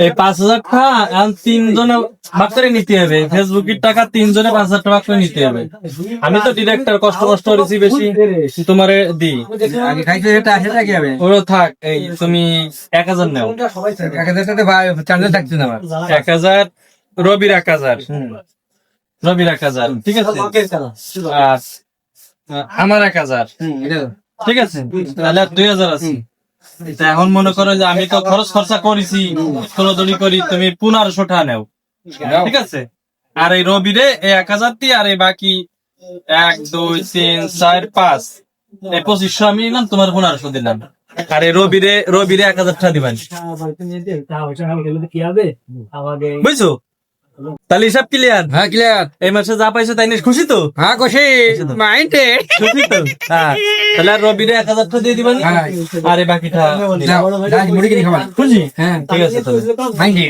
এই 5,000 টাকা এখন 3 জনে ভাগ করে নিতে হবে। ফেসবুকের টাকা 3 জনে 5,000 টাকা ভাগ করে নিতে হবে। আমি তো ডিরেক্টর, কষ্ট করেছি বেশি, তোমারে দিই। আগে খাইছে এটা আসে নাকি হবে ওরও থাক, এই তুমি 1,000 নাও। 1000 টাকা চার্জে থাকছে না আমার 1,000 রবির 1,000, রবির 1,000, ঠিক আছে। আর আমার 1,000, ঠিক আছে। তাহলে আর 2,000 আছে। তা এখন মনে করো যে আমি তো খরচ খরচা করেছি, দৌড়ি করি, তুমি 1,500 টাকা নেও, ঠিক আছে। আর এই রবিরে এই 1,000 দিয়ে, আর এই বাকি 1, 2, 3, 4, 5 এই 2,500 আমি নিলাম, তোমার 1,500 দিলাম। আর এই রবিরে 1,000 টাকা দিবেন, বুঝছো? তাহলে হিসাব ক্লিয়ার? হ্যাঁ ক্লিয়ার এই মাসে যা পাইছো তাই নিয়ে খুশি তো? হ্যাঁ খুশি মাইন্ডে খুশি তো? হ্যাঁ, তাহলে আর রবিরে 1,000 টাকা দিয়ে দিবেন, হ্যাঁ। আর এই বাকিটা মুড়ি কিনে খাবার খুশি? হ্যাঁ ঠিক আছে তাহলে। মাইন্ডে